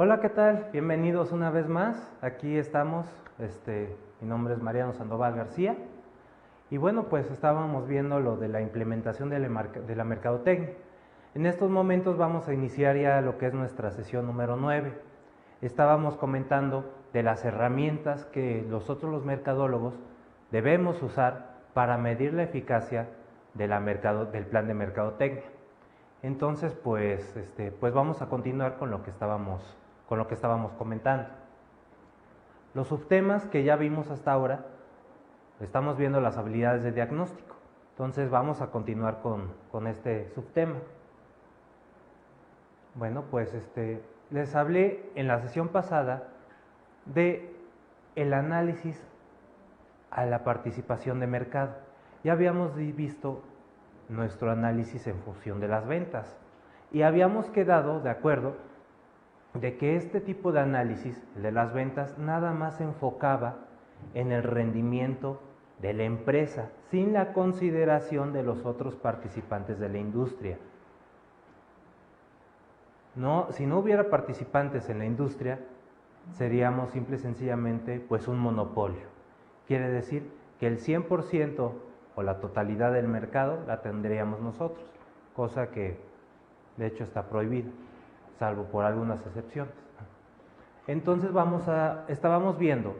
Hola, ¿qué tal? Bienvenidos una vez más. Aquí estamos. Mi nombre es Mariano Sandoval García. Y bueno, pues estábamos viendo lo de la implementación de la mercadotecnia. En estos momentos vamos a iniciar ya lo que es nuestra sesión número 9. Estábamos comentando de las herramientas que nosotros los mercadólogos debemos usar para medir la eficacia del plan de mercadotecnia. Entonces, pues vamos a continuar con lo que estábamos comentando. Los subtemas que ya vimos hasta ahora, estamos viendo las habilidades de diagnóstico. Entonces vamos a continuar con este subtema. Bueno, pues les hablé en la sesión pasada de el análisis a la participación de mercado. Ya habíamos visto nuestro análisis en función de las ventas y habíamos quedado de acuerdo de que este tipo de análisis, el de las ventas, nada más se enfocaba en el rendimiento de la empresa, sin la consideración de los otros participantes de la industria. Si no hubiera participantes en la industria, seríamos simple y sencillamente pues un monopolio. Quiere decir que el 100% o la totalidad del mercado la tendríamos nosotros, cosa que de hecho está prohibida, salvo por algunas excepciones. Entonces estábamos viendo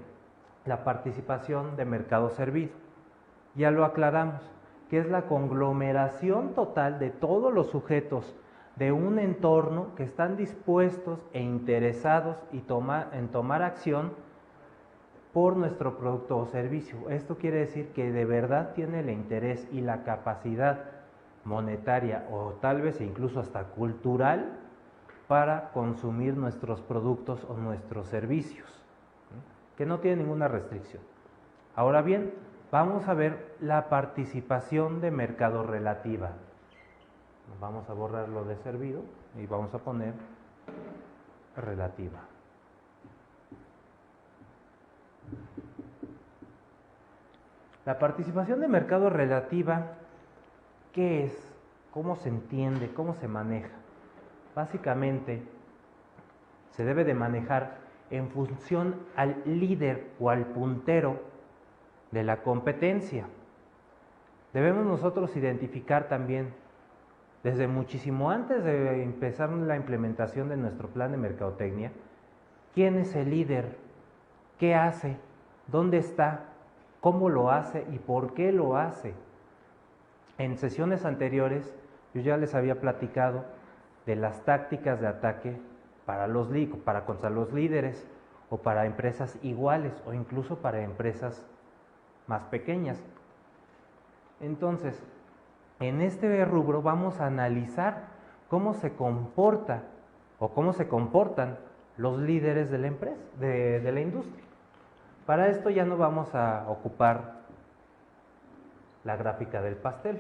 la participación de mercado servido. Ya lo aclaramos, que es la conglomeración total de todos los sujetos de un entorno que están dispuestos e interesados en tomar acción por nuestro producto o servicio. Esto quiere decir que de verdad tiene el interés y la capacidad monetaria o tal vez incluso hasta cultural para consumir nuestros productos o nuestros servicios, que no tiene ninguna restricción. Ahora bien, vamos a ver la participación de mercado relativa. Vamos a borrar lo de servido y vamos a poner relativa. La participación de mercado relativa, ¿qué es? ¿Cómo se entiende? ¿Cómo se maneja? Básicamente, se debe de manejar en función al líder o al puntero de la competencia. Debemos nosotros identificar también, desde muchísimo antes de empezar la implementación de nuestro plan de mercadotecnia, quién es el líder, qué hace, dónde está, cómo lo hace y por qué lo hace. En sesiones anteriores yo ya les había platicado de las tácticas de ataque contra los líderes o para empresas iguales o incluso para empresas más pequeñas. Entonces, en este rubro vamos a analizar cómo se comporta o cómo se comportan los líderes de la empresa, de la industria. Para esto ya no vamos a ocupar la gráfica del pastel.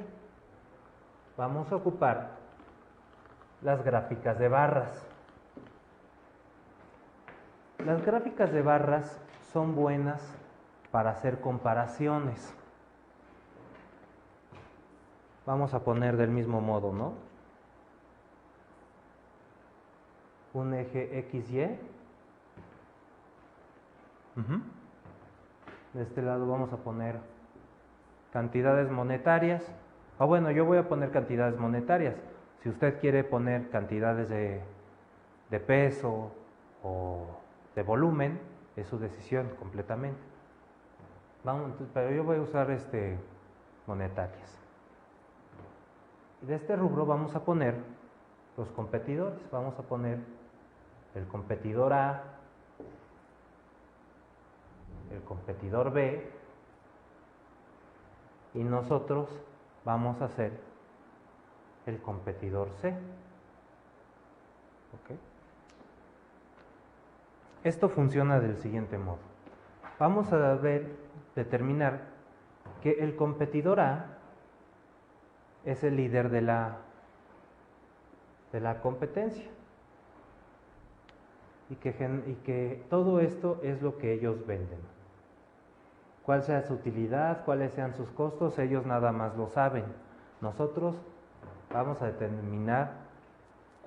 Vamos a ocupar las gráficas de barras. Las gráficas de barras son buenas para hacer comparaciones. Vamos a poner del mismo modo, ¿no? Un eje XY. De este lado vamos a poner cantidades monetarias. Bueno, yo voy a poner cantidades monetarias. Si usted quiere poner cantidades de peso o de volumen, es su decisión completamente. Pero yo voy a usar monetarias. Y de este rubro vamos a poner los competidores. Vamos a poner el competidor A, el competidor B, y nosotros vamos a hacer el competidor C. ¿Okay? Esto funciona del siguiente modo. Vamos a determinar que el competidor A es el líder de la competencia y que todo esto es lo que ellos venden. Cuál sea su utilidad, cuáles sean sus costos, ellos nada más lo saben. Nosotros vamos a determinar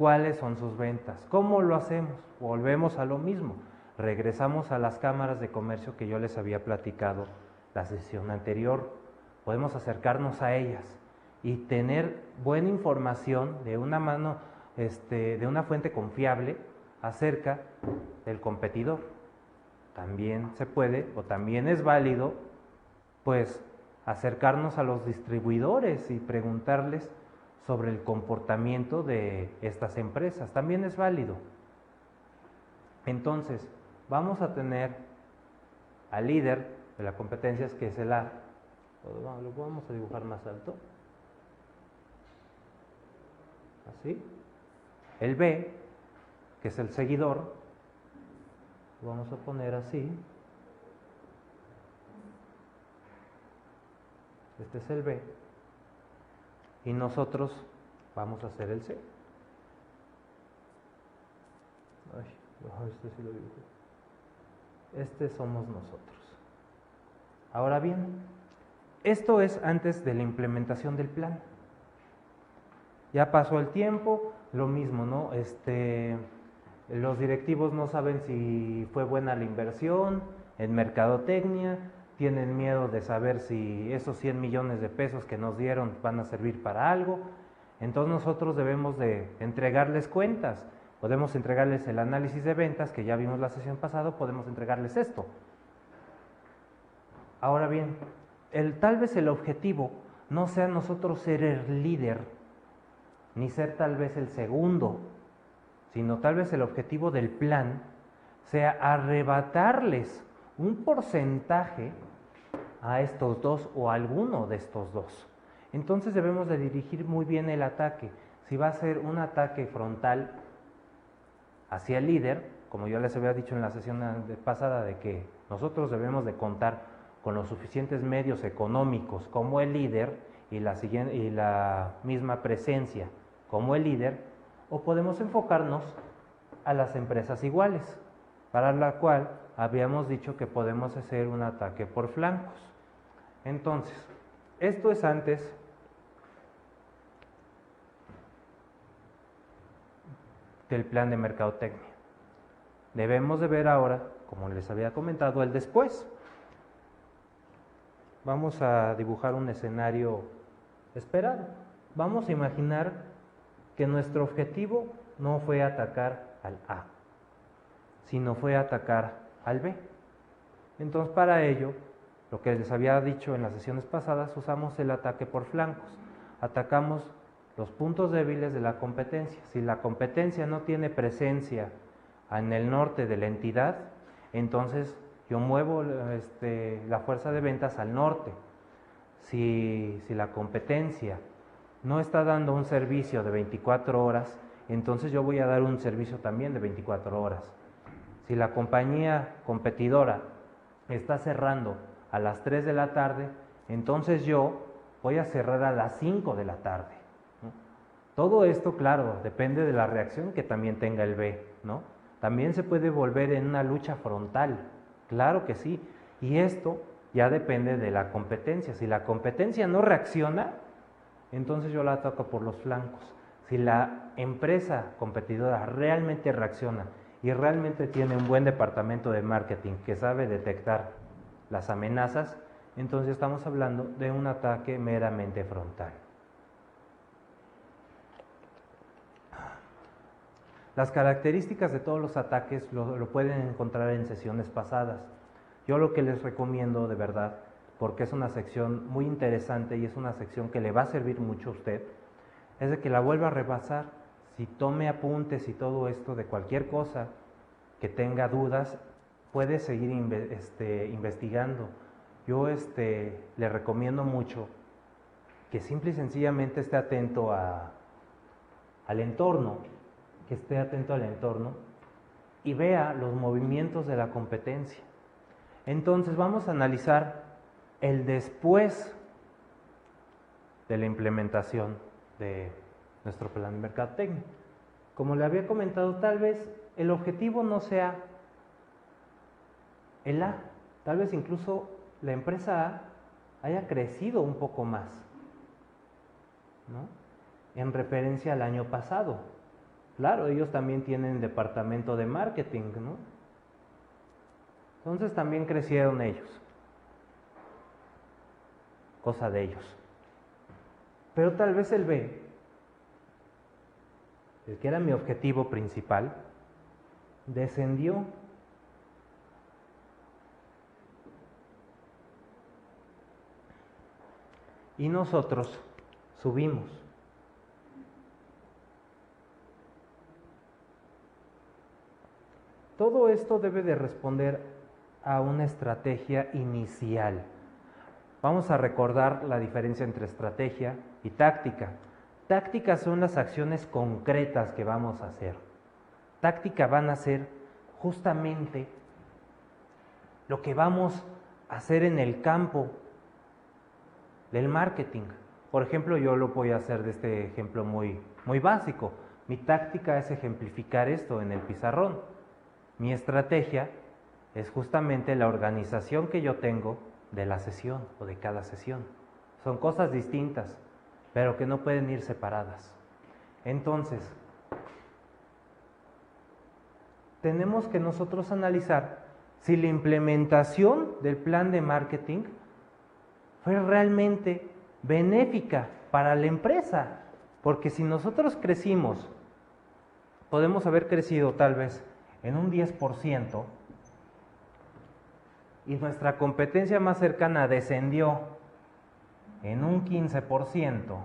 cuáles son sus ventas. ¿Cómo lo hacemos? Volvemos a lo mismo. Regresamos a las cámaras de comercio que yo les había platicado la sesión anterior. Podemos acercarnos a ellas y tener buena información de una mano, de una fuente confiable acerca del competidor. También se puede o también es válido, pues, acercarnos a los distribuidores y preguntarles sobre el comportamiento de estas empresas. También es válido. Entonces, vamos a tener al líder de la competencia, que es el A. Lo vamos a dibujar más alto. Así. El B, que es el seguidor, lo vamos a poner así. Este es el B. Y nosotros vamos a hacer el C. Este sí lo dibujé. Este somos nosotros. Ahora bien, esto es antes de la implementación del plan. Ya pasó el tiempo, lo mismo, ¿no? Los directivos no saben si fue buena la inversión en mercadotecnia, tienen miedo de saber si esos 100 millones de pesos que nos dieron van a servir para algo. Entonces nosotros debemos de entregarles cuentas. Podemos entregarles el análisis de ventas, que ya vimos la sesión pasada, podemos entregarles esto. Ahora bien, tal vez el objetivo no sea nosotros ser el líder, ni ser tal vez el segundo, sino tal vez el objetivo del plan sea arrebatarles un porcentaje a estos dos o a alguno de estos dos. Entonces debemos de dirigir muy bien el ataque. Si va a ser un ataque frontal hacia el líder, como yo les había dicho en la sesión pasada, de que nosotros debemos de contar con los suficientes medios económicos como el líder y la misma presencia como el líder, o podemos enfocarnos a las empresas iguales, para la cual habíamos dicho que podemos hacer un ataque por flancos. Entonces, esto es antes del plan de mercadotecnia. Debemos de ver ahora, como les había comentado, el después. Vamos a dibujar un escenario esperado. Vamos a imaginar que nuestro objetivo no fue atacar al A, sino fue atacar al B. Entonces, para ello, lo que les había dicho en las sesiones pasadas, usamos el ataque por flancos. Atacamos los puntos débiles de la competencia. Si la competencia no tiene presencia en el norte de la entidad, entonces yo muevo la fuerza de ventas al norte. Si la competencia no está dando un servicio de 24 horas, entonces yo voy a dar un servicio también de 24 horas. Si la compañía competidora está cerrando a las 3 de la tarde, entonces yo voy a cerrar a las 5 de la tarde. ¿No? Todo esto, claro, depende de la reacción que también tenga el B, ¿no? También se puede volver en una lucha frontal, claro que sí, y esto ya depende de la competencia. Si la competencia no reacciona, entonces yo la ataco por los flancos. Si la empresa competidora realmente reacciona y realmente tiene un buen departamento de marketing que sabe detectar las amenazas, entonces estamos hablando de un ataque meramente frontal. Las características de todos los ataques lo pueden encontrar en sesiones pasadas. Yo lo que les recomiendo de verdad, porque es una sección muy interesante y es una sección que le va a servir mucho a usted, es de que la vuelva a repasar. Si tome apuntes y todo esto de cualquier cosa que tenga dudas, puede seguir investigando. Yo le recomiendo mucho que simple y sencillamente esté atento al entorno, que esté atento al entorno y vea los movimientos de la competencia. Entonces vamos a analizar el después de la implementación de nuestro plan de mercadotecnia. Como le había comentado, tal vez el objetivo no sea el A, tal vez incluso la empresa A haya crecido un poco más, ¿no? En referencia al año pasado. Claro, ellos también tienen departamento de marketing, ¿no? Entonces también crecieron ellos. Cosa de ellos. Pero tal vez el B, el que era mi objetivo principal, descendió. Y nosotros subimos. Todo esto debe de responder a una estrategia inicial. Vamos a recordar la diferencia entre estrategia y táctica. Tácticas son las acciones concretas que vamos a hacer. Táctica van a ser justamente lo que vamos a hacer en el campo del marketing. Por ejemplo, yo lo voy a hacer de este ejemplo muy básico. Mi táctica es ejemplificar esto en el pizarrón. Mi estrategia es justamente la organización que yo tengo de la sesión o de cada sesión. Son cosas distintas, pero que no pueden ir separadas. Entonces, tenemos que nosotros analizar si la implementación del plan de marketing fue realmente benéfica para la empresa, porque si nosotros crecimos, podemos haber crecido tal vez en un 10% y nuestra competencia más cercana descendió en un 15%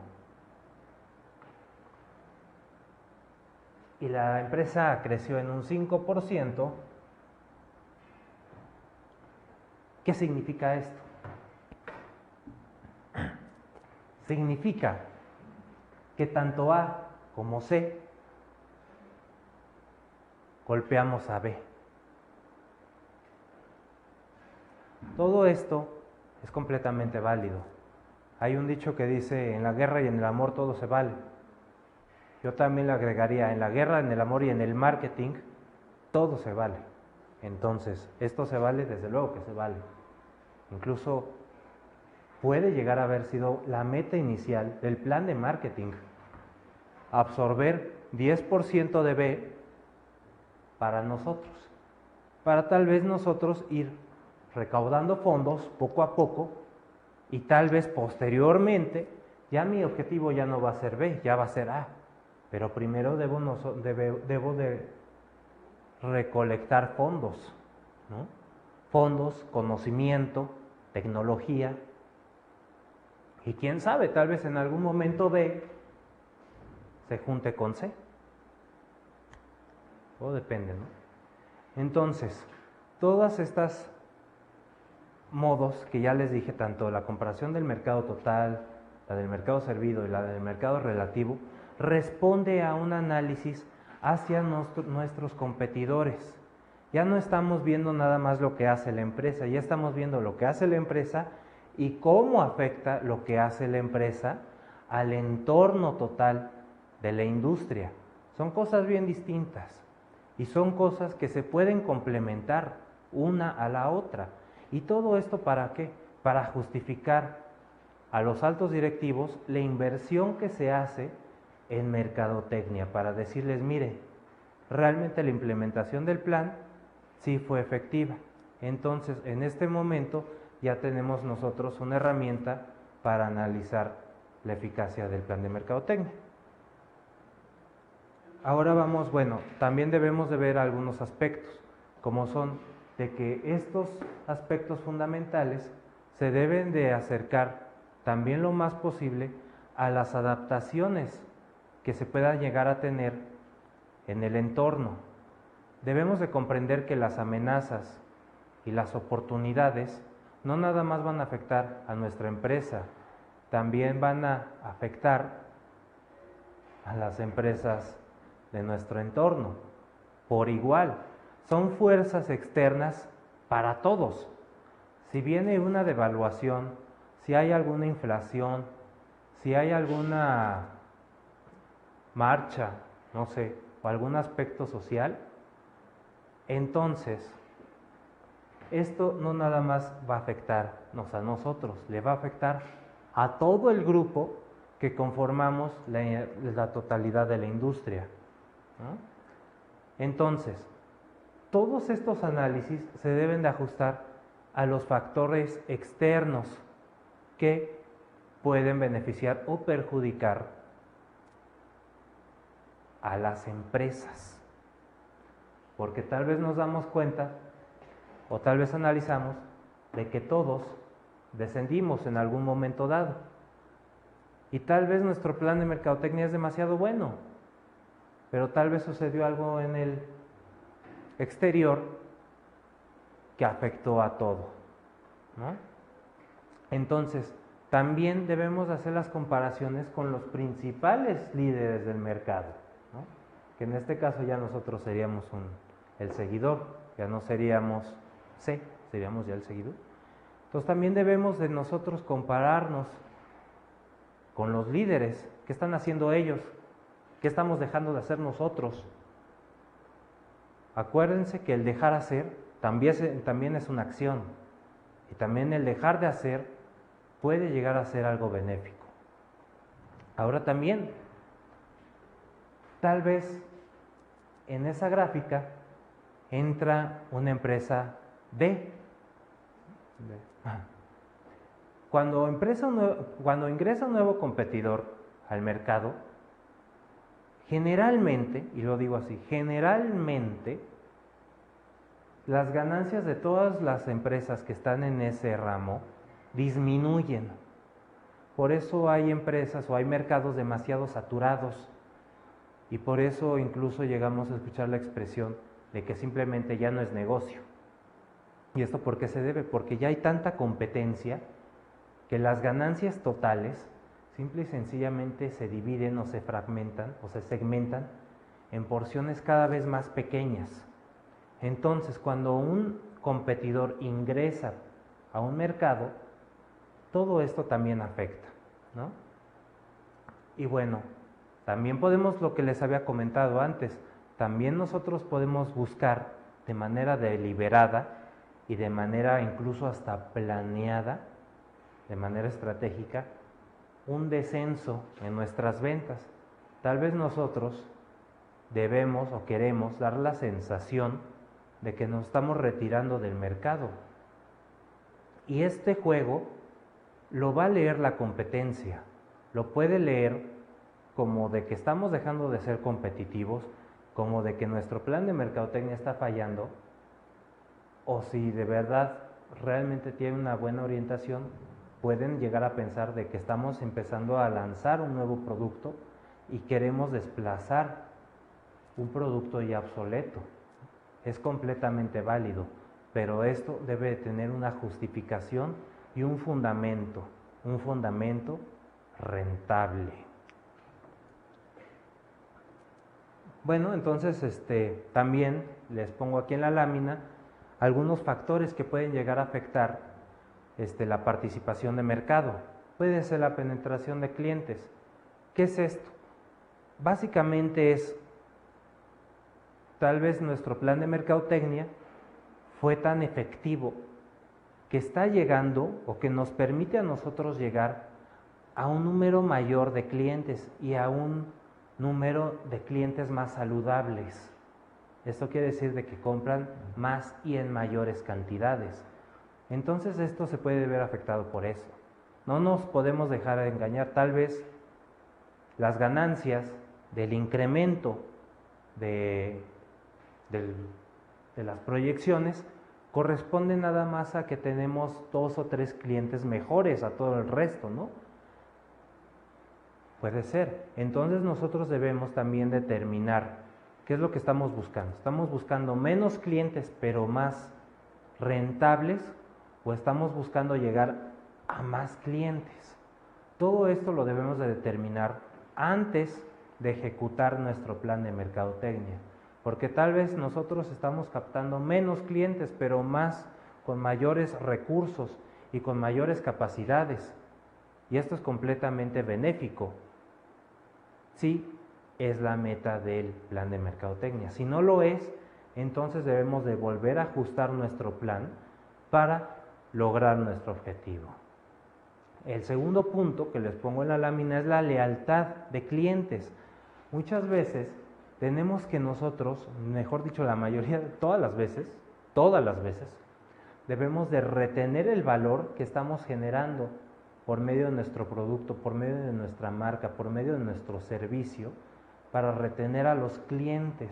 y la empresa creció en un 5%, ¿qué significa esto? Significa que tanto A como C golpeamos a B. Todo esto es completamente válido. Hay un dicho que dice, en la guerra y en el amor todo se vale. Yo también le agregaría, en la guerra, en el amor y en el marketing, todo se vale. Entonces, esto se vale, desde luego que se vale. Incluso puede llegar a haber sido la meta inicial del plan de marketing, absorber 10% de B para nosotros, para tal vez nosotros ir recaudando fondos poco a poco y tal vez posteriormente ya mi objetivo ya no va a ser B, ya va a ser A, pero primero debo de recolectar fondos, ¿no? Fondos, conocimiento, tecnología, y quién sabe, tal vez en algún momento B se junte con C. Todo depende, ¿no? Entonces, todas estas modos que ya les dije, tanto la comparación del mercado total, la del mercado servido y la del mercado relativo, responde a un análisis hacia nuestros competidores. Ya no estamos viendo nada más lo que hace la empresa, ya estamos viendo lo que hace la empresa y cómo afecta lo que hace la empresa al entorno total de la industria. Son cosas bien distintas y son cosas que se pueden complementar una a la otra. ¿Y todo esto para qué? Para justificar a los altos directivos la inversión que se hace en mercadotecnia, para decirles, mire, realmente la implementación del plan sí fue efectiva. Entonces, en este momento ya tenemos nosotros una herramienta para analizar la eficacia del plan de mercadotecnia. Ahora vamos, bueno, también debemos de ver algunos aspectos, como son de que estos aspectos fundamentales se deben de acercar también lo más posible a las adaptaciones que se puedan llegar a tener en el entorno. Debemos de comprender que las amenazas y las oportunidades no nada más van a afectar a nuestra empresa, también van a afectar a las empresas de nuestro entorno por igual. Son fuerzas externas para todos. Si viene una devaluación, si hay alguna inflación, si hay alguna marcha, no sé, o algún aspecto social, entonces esto no nada más va a afectarnos a nosotros, le va a afectar a todo el grupo que conformamos la totalidad de la industria. ¿no? Entonces, todos estos análisis se deben de ajustar a los factores externos que pueden beneficiar o perjudicar a las empresas. Porque tal vez nos damos cuenta o tal vez analizamos de que todos descendimos en algún momento dado. Y tal vez nuestro plan de mercadotecnia es demasiado bueno, pero tal vez sucedió algo en el exterior que afectó a todo, ¿no? Entonces, también debemos hacer las comparaciones con los principales líderes del mercado, ¿no? Que en este caso ya nosotros seríamos el seguidor, ya no seríamos C, seríamos ya el seguidor. Entonces también debemos de nosotros compararnos con los líderes. ¿Qué están haciendo ellos? ¿Qué estamos dejando de hacer nosotros? Acuérdense que el dejar hacer también es una acción. Y también el dejar de hacer puede llegar a ser algo benéfico. Ahora también, tal vez en esa gráfica entra una empresa D. Cuando ingresa un nuevo competidor al mercado, generalmente, y lo digo así, generalmente las ganancias de todas las empresas que están en ese ramo disminuyen. Por eso hay empresas o hay mercados demasiado saturados y por eso incluso llegamos a escuchar la expresión de que simplemente ya no es negocio. ¿Y esto por qué se debe? Porque ya hay tanta competencia que las ganancias totales simple y sencillamente se dividen o se fragmentan o se segmentan en porciones cada vez más pequeñas. Entonces, cuando un competidor ingresa a un mercado, todo esto también afecta, ¿no? Y bueno, también podemos, lo que les había comentado antes, también nosotros podemos buscar de manera deliberada y de manera incluso hasta planeada, de manera estratégica, un descenso en nuestras ventas. Tal vez nosotros debemos o queremos dar la sensación de que nos estamos retirando del mercado. Y este juego lo va a leer la competencia, lo puede leer como de que estamos dejando de ser competitivos, como de que nuestro plan de mercadotecnia está fallando, o si de verdad realmente tiene una buena orientación, pueden llegar a pensar de que estamos empezando a lanzar un nuevo producto y queremos desplazar un producto ya obsoleto. Es completamente válido, pero esto debe de tener una justificación y un fundamento rentable. Bueno, entonces también les pongo aquí en la lámina algunos factores que pueden llegar a afectar la participación de mercado. Puede ser la penetración de clientes. ¿Qué es esto? Básicamente es, tal vez nuestro plan de mercadotecnia fue tan efectivo que está llegando o que nos permite a nosotros llegar a un número mayor de clientes y a un número de clientes más saludables. Esto quiere decir de que compran más y en mayores cantidades. Entonces esto se puede ver afectado por eso. No nos podemos dejar engañar. Tal vez las ganancias del incremento de las proyecciones corresponden nada más a que tenemos 2 o 3 clientes mejores a todo el resto, ¿no? Puede ser. Entonces nosotros debemos también determinar qué es lo que estamos buscando. ¿Estamos buscando menos clientes pero más rentables o estamos buscando llegar a más clientes? Todo esto lo debemos de determinar antes de ejecutar nuestro plan de mercadotecnia, porque tal vez nosotros estamos captando menos clientes pero más, con mayores recursos y con mayores capacidades, y esto es completamente benéfico si es la meta del plan de mercadotecnia. Si no lo es, entonces debemos de volver a ajustar nuestro plan para lograr nuestro objetivo. El segundo punto que les pongo en la lámina es la lealtad de clientes. Muchas veces tenemos que nosotros, mejor dicho, la mayoría, todas las veces, debemos de retener el valor que estamos generando por medio de nuestro producto, por medio de nuestra marca, por medio de nuestro servicio, para retener a los clientes,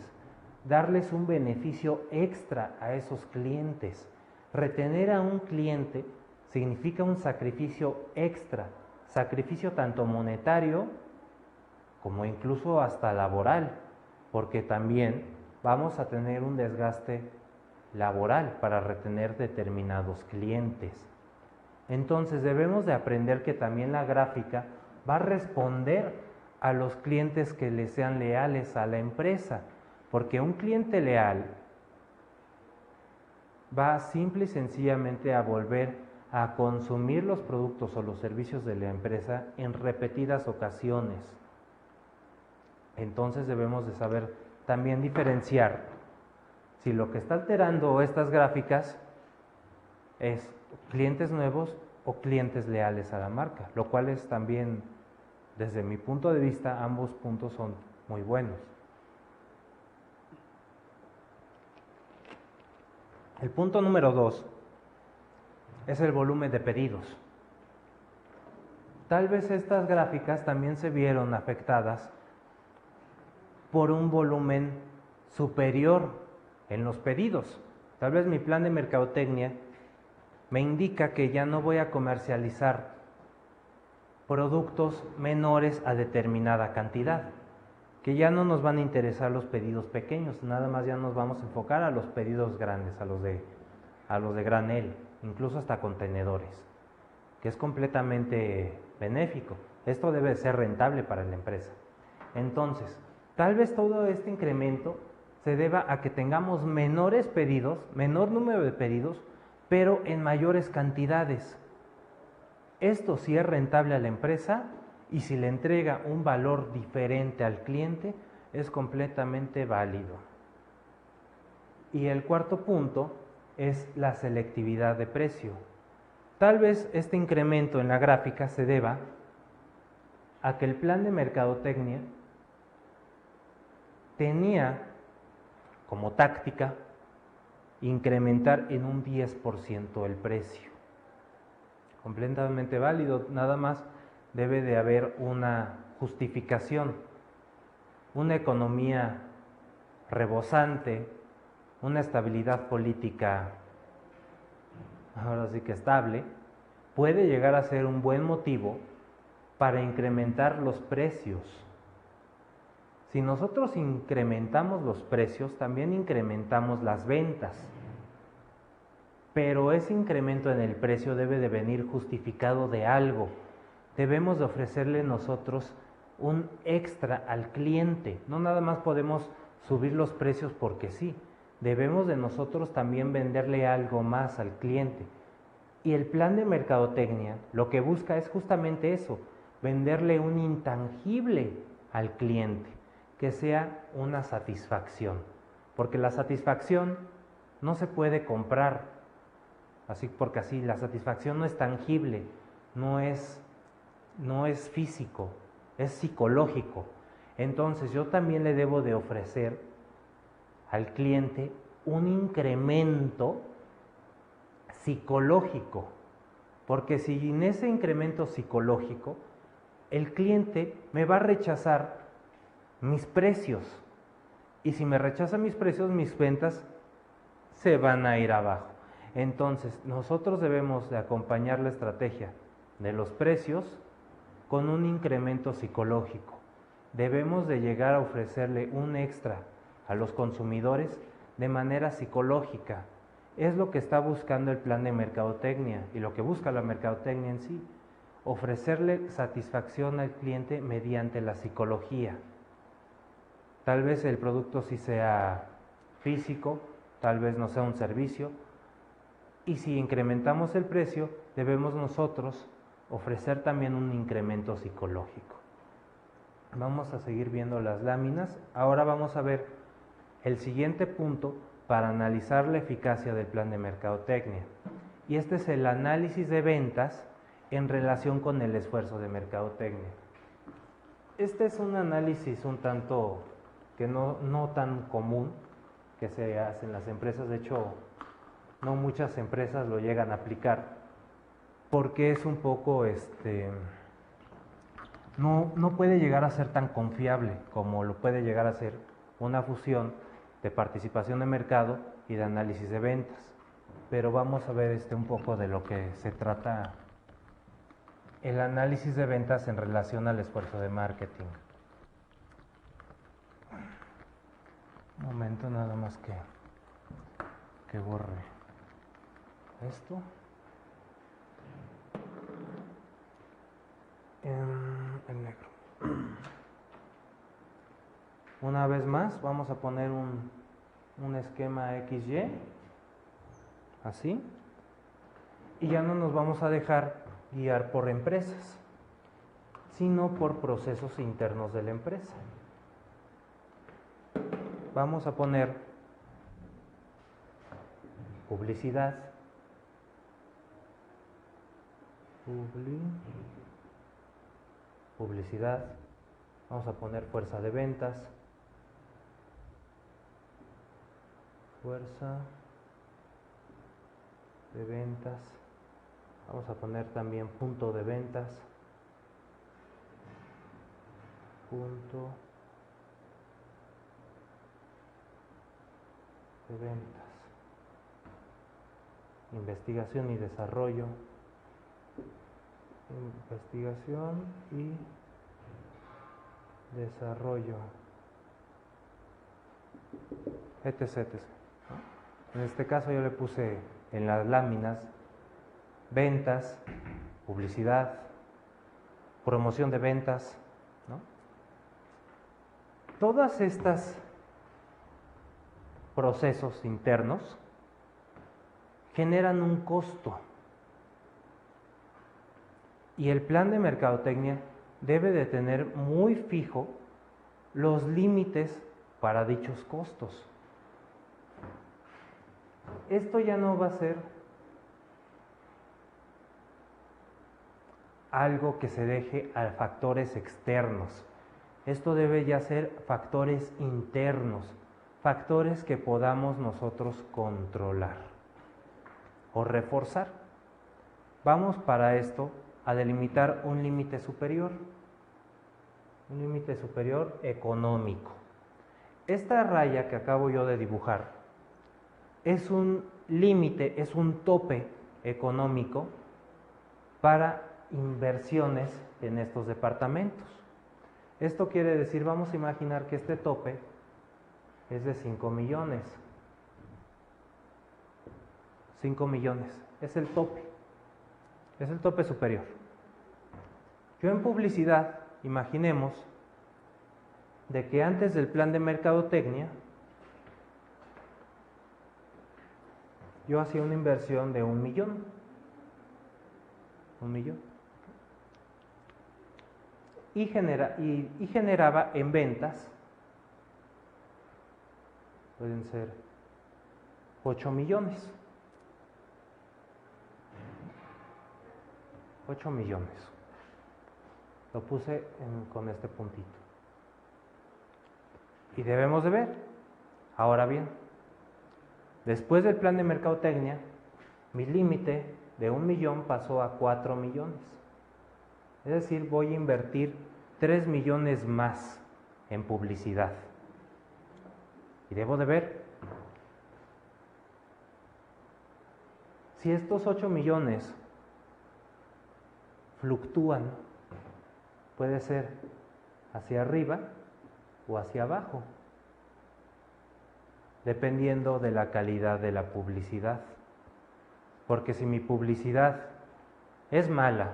darles un beneficio extra a esos clientes. Retener a un cliente significa un sacrificio extra, sacrificio tanto monetario como incluso hasta laboral, porque también vamos a tener un desgaste laboral para retener determinados clientes. Entonces debemos de aprender que también la gráfica va a responder a los clientes que le sean leales a la empresa, porque un cliente leal va simple y sencillamente a volver a consumir los productos o los servicios de la empresa en repetidas ocasiones. Entonces debemos de saber también diferenciar si lo que está alterando estas gráficas es clientes nuevos o clientes leales a la marca, lo cual es también, desde mi punto de vista, ambos puntos son muy buenos. El punto número 2 es el volumen de pedidos. Tal vez estas gráficas también se vieron afectadas por un volumen superior en los pedidos. Tal vez mi plan de mercadotecnia me indica que ya no voy a comercializar productos menores a determinada cantidad, que ya no nos van a interesar los pedidos pequeños, nada más ya nos vamos a enfocar a los pedidos grandes, a los de granel, incluso hasta contenedores, que es completamente benéfico. Esto debe ser rentable para la empresa. Entonces, tal vez todo este incremento se deba a que tengamos menores pedidos, menor número de pedidos, pero en mayores cantidades. Esto sí es rentable a la empresa y si le entrega un valor diferente al cliente, es completamente válido. Y el cuarto punto es la selectividad de precio. Tal vez este incremento en la gráfica se deba a que el plan de mercadotecnia tenía como táctica incrementar en un 10% el precio. Completamente válido, nada más debe de haber una justificación, una economía rebosante, una estabilidad política, ahora sí que estable, puede llegar a ser un buen motivo para incrementar los precios. Si nosotros incrementamos los precios, también incrementamos las ventas. Pero ese incremento en el precio debe de venir justificado de algo. Debemos de ofrecerle nosotros un extra al cliente. No nada más podemos subir los precios porque sí. Debemos de nosotros también venderle algo más al cliente. Y el plan de mercadotecnia lo que busca es justamente eso, venderle un intangible al cliente, que sea una satisfacción. Porque la satisfacción no se puede comprar. Así porque así, la satisfacción no es tangible, no es físico, es psicológico. Entonces yo también le debo de ofrecer al cliente un incremento psicológico, porque si en ese incremento psicológico el cliente me va a rechazar mis precios, y si me rechaza mis precios, mis ventas se van a ir abajo. Entonces, nosotros debemos de acompañar la estrategia de los precios con un incremento psicológico. Debemos de llegar a ofrecerle un extra a los consumidores de manera psicológica. Es lo que está buscando el plan de mercadotecnia y lo que busca la mercadotecnia en sí. Ofrecerle satisfacción al cliente mediante la psicología. Tal vez el producto sí sea físico, tal vez no sea un servicio. Y si incrementamos el precio, debemos nosotros ofrecer también un incremento psicológico. Vamos a seguir viendo las láminas. Ahora vamos a ver el siguiente punto para analizar la eficacia del plan de mercadotecnia. Y este es el análisis de ventas en relación con el esfuerzo de mercadotecnia. Este es un análisis un tanto que no tan común que se hace en las empresas. De hecho, no muchas empresas lo llegan a aplicar porque es un poco, no puede llegar a ser tan confiable como lo puede llegar a ser una fusión de participación de mercado y de análisis de ventas. Pero vamos a ver un poco de lo que se trata el análisis de ventas en relación al esfuerzo de marketing. Un momento nada más que borre esto. En negro. Una vez más vamos a poner un esquema XY, así, y ya no nos vamos a dejar guiar por empresas, sino por procesos internos de la empresa. Vamos a poner publicidad, publicidad, vamos a poner fuerza de ventas, fuerza de ventas, vamos a poner también punto de ventas, punto de ventas, investigación y desarrollo, investigación y desarrollo, etc. En este caso yo le puse en las láminas ventas, publicidad, promoción de ventas, ¿no? Todas estas procesos internos generan un costo y el plan de mercadotecnia debe de tener muy fijo los límites para dichos costos. Esto ya no va a ser algo que se deje a factores externos. Esto debe ya ser factores internos, factores que podamos nosotros controlar o reforzar. Vamos para esto a delimitar un límite superior económico. Esta raya que acabo yo de dibujar es un límite, es un tope económico para inversiones en estos departamentos. Esto quiere decir, vamos a imaginar que este tope es de 5 millones. 5 millones, es el tope superior. Yo en publicidad, imaginemos de que antes del plan de mercadotecnia, yo hacía una inversión de 1 millón. 1 millón. Y generaba en ventas, pueden ser 8 millones. 8 millones. Lo puse con este puntito. Y debemos de ver. Ahora bien, después del plan de mercadotecnia, mi límite de 1 millón pasó a 4 millones. Es decir, voy a invertir 3 millones más en publicidad. Y debo de ver si estos 8 millones fluctúan, puede ser hacia arriba o hacia abajo, dependiendo de la calidad de la publicidad. Porque si mi publicidad es mala,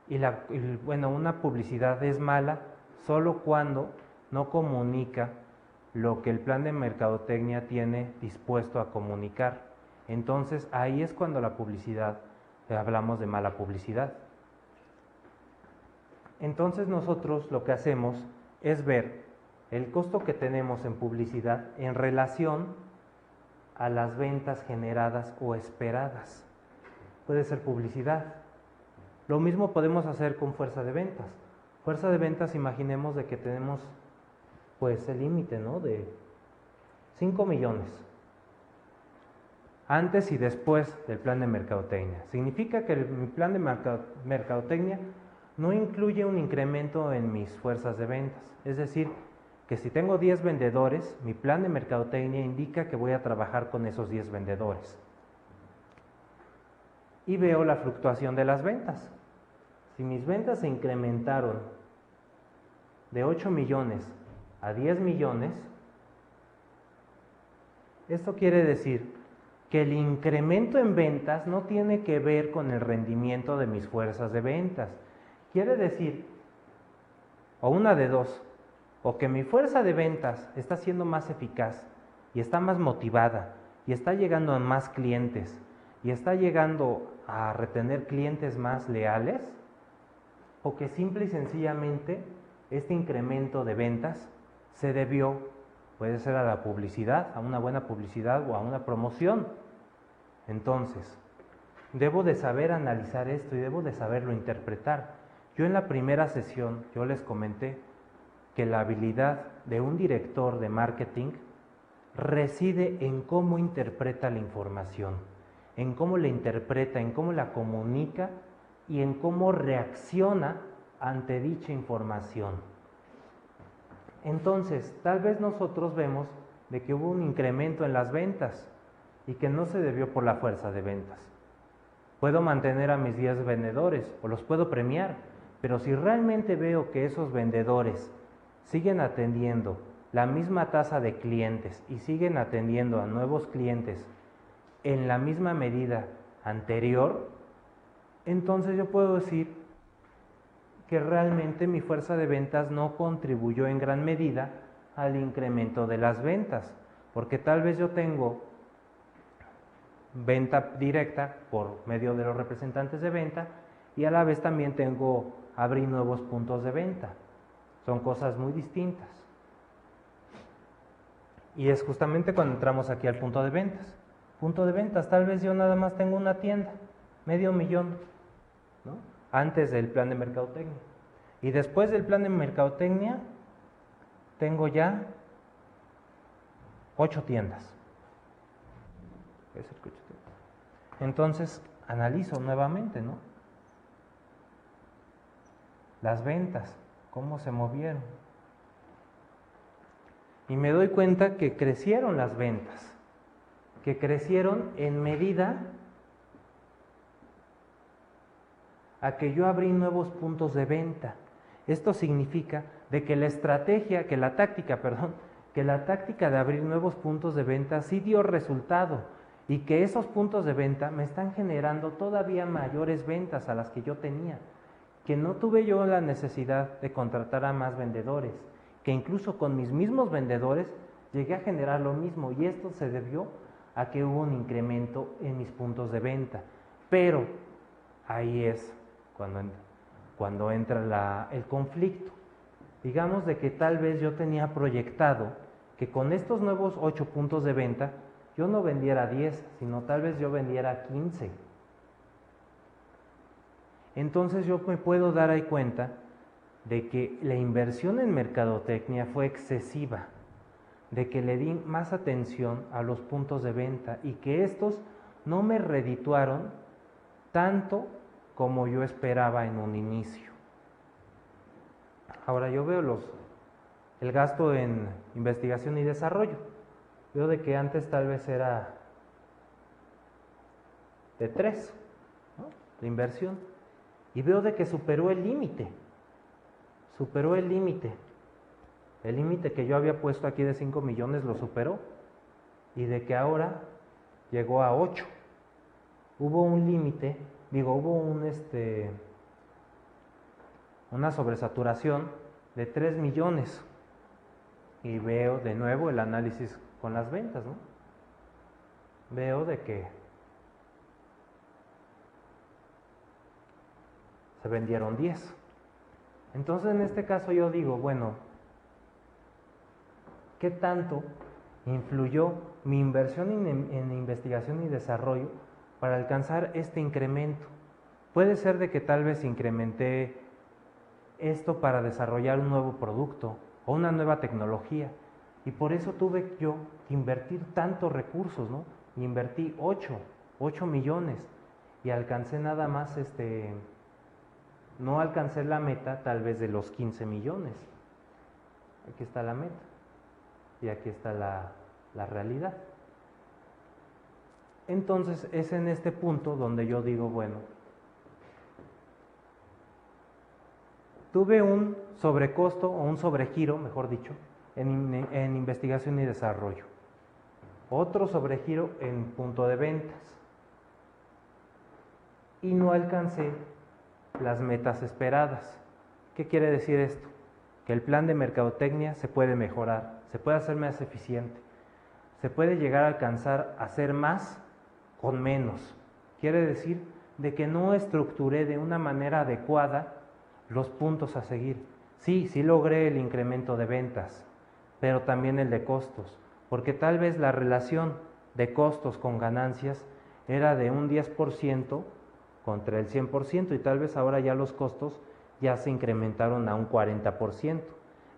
una publicidad es mala solo cuando no comunica lo que el plan de mercadotecnia tiene dispuesto a comunicar. Entonces ahí es cuando la publicidad, hablamos de mala publicidad. Entonces nosotros lo que hacemos es ver el costo que tenemos en publicidad en relación a las ventas generadas o esperadas. Puede ser publicidad. Lo mismo podemos hacer con fuerza de ventas. Fuerza de ventas, imaginemos de que tenemos pues el límite, ¿no? De 5 millones. Antes y después del plan de mercadotecnia. Significa que mi plan de mercadotecnia no incluye un incremento en mis fuerzas de ventas. Es decir, que si tengo 10 vendedores, mi plan de mercadotecnia indica que voy a trabajar con esos 10 vendedores. Y veo la fluctuación de las ventas. Si mis ventas se incrementaron de 8 millones a 10 millones, esto quiere decir que el incremento en ventas no tiene que ver con el rendimiento de mis fuerzas de ventas. Quiere decir, o una de dos, o que mi fuerza de ventas está siendo más eficaz y está más motivada y está llegando a más clientes y está llegando a retener clientes más leales, o que simple y sencillamente este incremento de ventas se debió, puede ser a la publicidad, a una buena publicidad o a una promoción. Entonces, debo de saber analizar esto y debo de saberlo interpretar. Yo en la primera sesión, yo les comenté que la habilidad de un director de marketing reside en cómo interpreta la información, en cómo la interpreta, en cómo la comunica y en cómo reacciona ante dicha información. Entonces, tal vez nosotros vemos de que hubo un incremento en las ventas y que no se debió por la fuerza de ventas. Puedo mantener a mis 10 vendedores o los puedo premiar, pero si realmente veo que esos vendedores siguen atendiendo la misma tasa de clientes y siguen atendiendo a nuevos clientes en la misma medida anterior, entonces yo puedo decir que realmente mi fuerza de ventas no contribuyó en gran medida al incremento de las ventas, porque tal vez yo tengo venta directa por medio de los representantes de venta y a la vez también tengo abrir nuevos puntos de venta. Son cosas muy distintas. Y es justamente cuando entramos aquí al punto de ventas. Punto de ventas, tal vez yo nada más tengo una tienda, $500,000, ¿no? Antes del plan de mercadotecnia. Y después del plan de mercadotecnia, tengo ya 8 tiendas. Entonces, analizo nuevamente, ¿no? Las ventas, cómo se movieron. Y me doy cuenta que crecieron las ventas, que crecieron en medida a que yo abrí nuevos puntos de venta. Esto significa de que la estrategia, que la táctica de abrir nuevos puntos de venta sí dio resultado y que esos puntos de venta me están generando todavía mayores ventas a las que yo tenía, que no tuve yo la necesidad de contratar a más vendedores, que incluso con mis mismos vendedores llegué a generar lo mismo y esto se debió a que hubo un incremento en mis puntos de venta. Pero ahí es cuando entra el conflicto. Digamos de que tal vez yo tenía proyectado que con estos nuevos 8 puntos de venta yo no vendiera 10, sino tal vez yo vendiera 15. Entonces yo me puedo dar ahí cuenta de que la inversión en mercadotecnia fue excesiva, de que le di más atención a los puntos de venta y que estos no me redituaron tanto como yo esperaba en un inicio. Ahora yo veo el gasto en investigación y desarrollo. Veo de que antes tal vez era de 3, ¿no?, de inversión. Y veo de que superó el límite. Superó el límite. El límite que yo había puesto aquí de 5 millones lo superó. Y de que ahora llegó a 8. Hubo un límite, hubo una sobresaturación de 3 millones. Y veo de nuevo el análisis con las ventas, ¿no? Veo de que se vendieron 10. Entonces en este caso yo digo, bueno, ¿qué tanto influyó mi inversión en investigación y desarrollo para alcanzar este incremento? Puede ser de que tal vez incrementé esto para desarrollar un nuevo producto, o una nueva tecnología. Y por eso tuve yo que invertir tantos recursos, ¿no? Y invertí 8 millones y alcancé nada más, no alcancé la meta tal vez de los 15 millones. Aquí está la meta y aquí está la realidad. Entonces es en este punto donde yo digo, bueno, tuve un sobrecosto o un sobregiro, mejor dicho, en investigación y desarrollo. Otro sobregiro en punto de ventas. Y no alcancé las metas esperadas. ¿Qué quiere decir esto? Que el plan de mercadotecnia se puede mejorar, se puede hacer más eficiente, se puede llegar a alcanzar a hacer más con menos. Quiere decir de que no estructuré de una manera adecuada los puntos a seguir. Sí logré el incremento de ventas, pero también el de costos, porque tal vez la relación de costos con ganancias era de un 10% contra el 100% y tal vez ahora ya los costos ya se incrementaron a un 40%.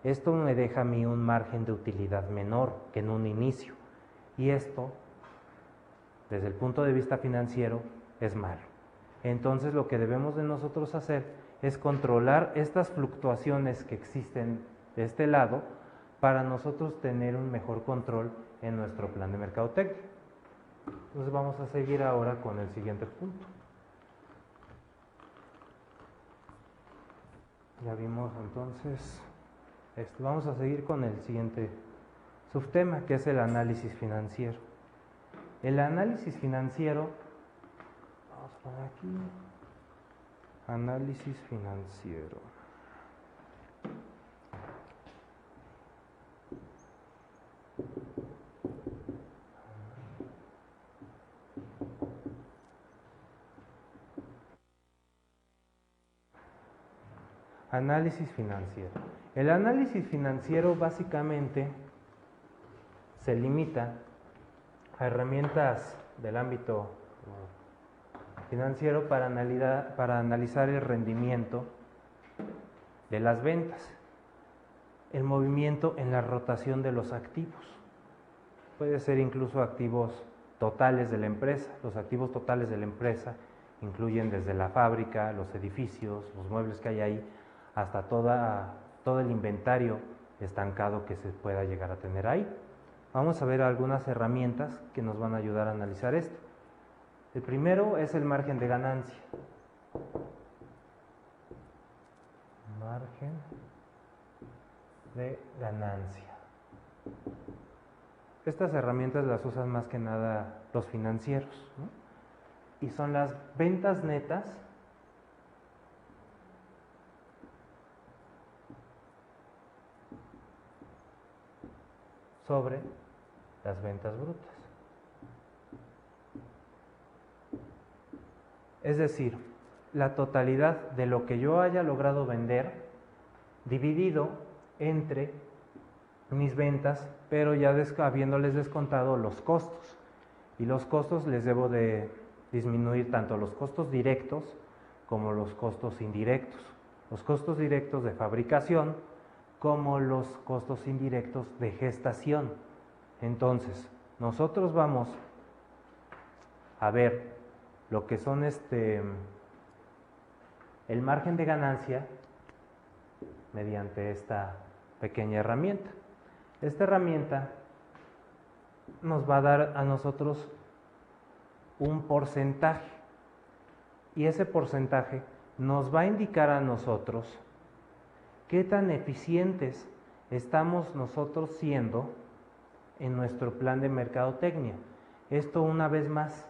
Esto me deja a mí un margen de utilidad menor que en un inicio y esto, desde el punto de vista financiero, es malo. Entonces lo que debemos de nosotros hacer es controlar estas fluctuaciones que existen de este lado para nosotros tener un mejor control en nuestro plan de mercadotecnia. Entonces vamos a seguir ahora con el siguiente punto. Ya vimos entonces esto. Vamos a seguir con el siguiente subtema, que es el análisis financiero. El análisis financiero, vamos a poner aquí, análisis financiero. Análisis financiero. El análisis financiero básicamente se limita a herramientas del ámbito financiero para analizar el rendimiento de las ventas, el movimiento en la rotación de los activos. Puede ser incluso activos totales de la empresa. Los activos totales de la empresa incluyen desde la fábrica, los edificios, los muebles que hay ahí, hasta todo el inventario estancado que se pueda llegar a tener ahí. Vamos a ver algunas herramientas que nos van a ayudar a analizar esto. El primero es el margen de ganancia. Margen de ganancia. Estas herramientas las usan más que nada los financieros, ¿no? Y son las ventas netas sobre las ventas brutas. Es decir, la totalidad de lo que yo haya logrado vender dividido entre mis ventas, pero ya habiéndoles descontado los costos. Y los costos les debo de disminuir tanto los costos directos como los costos indirectos. Los costos directos de fabricación como los costos indirectos de gestación. Entonces, nosotros vamos a ver lo que son el margen de ganancia mediante esta pequeña herramienta. Esta herramienta nos va a dar a nosotros un porcentaje y ese porcentaje nos va a indicar a nosotros qué tan eficientes estamos nosotros siendo en nuestro plan de mercadotecnia. Esto, una vez más,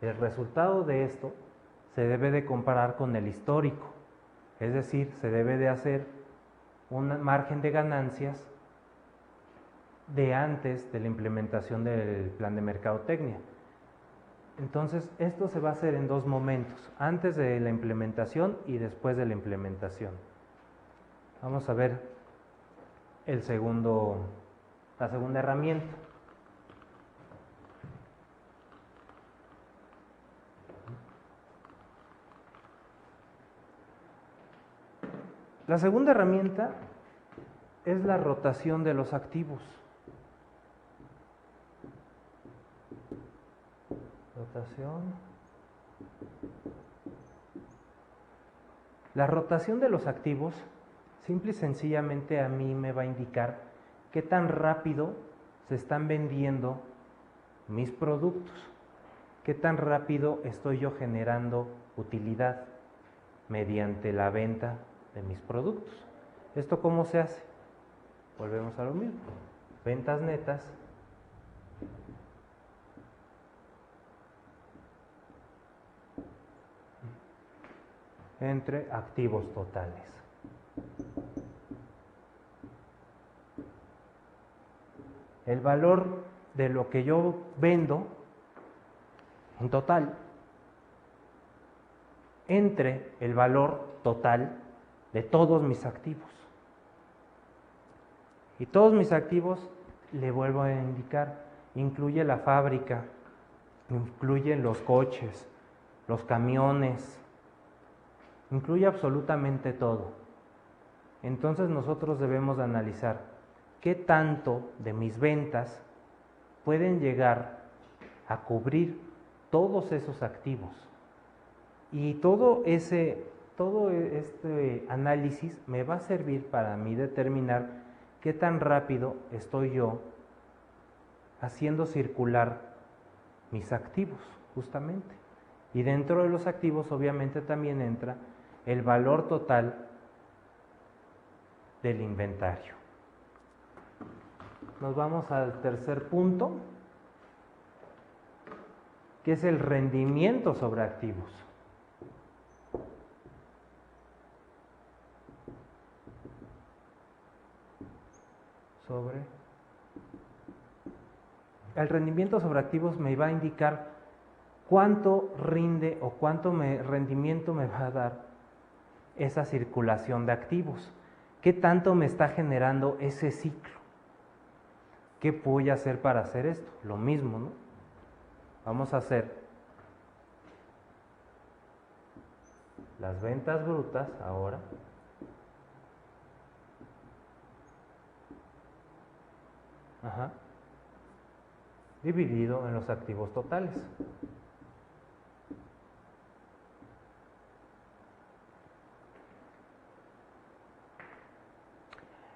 el resultado de esto se debe de comparar con el histórico, es decir, se debe de hacer un margen de ganancias de antes de la implementación del plan de mercadotecnia. Entonces, esto se va a hacer en dos momentos, antes de la implementación y después de la implementación. Vamos a ver la segunda herramienta. La segunda herramienta es la rotación de los activos. Rotación. La rotación de los activos, simple y sencillamente a mí me va a indicar qué tan rápido se están vendiendo mis productos, qué tan rápido estoy yo generando utilidad mediante la venta de mis productos. ¿Esto cómo se hace? Volvemos a lo mismo. Ventas netas entre activos totales. El valor de lo que yo vendo en total entre el valor total de todos mis activos. Y todos mis activos, le vuelvo a indicar, incluye la fábrica, incluyen los coches, los camiones, incluye absolutamente todo. Entonces nosotros debemos de analizar qué tanto de mis ventas pueden llegar a cubrir todos esos activos. Y todo este análisis me va a servir para mí determinar qué tan rápido estoy yo haciendo circular mis activos, justamente. Y dentro de los activos obviamente también entra el valor total del inventario. Nos vamos al tercer punto, que es el rendimiento sobre activos. El rendimiento sobre activos me va a indicar cuánto rinde o cuánto rendimiento me va a dar esa circulación de activos. ¿Qué tanto me está generando ese ciclo? ¿Qué voy a hacer para hacer esto? Lo mismo, ¿no? Vamos a hacer las ventas brutas ahora. Dividido en los activos totales.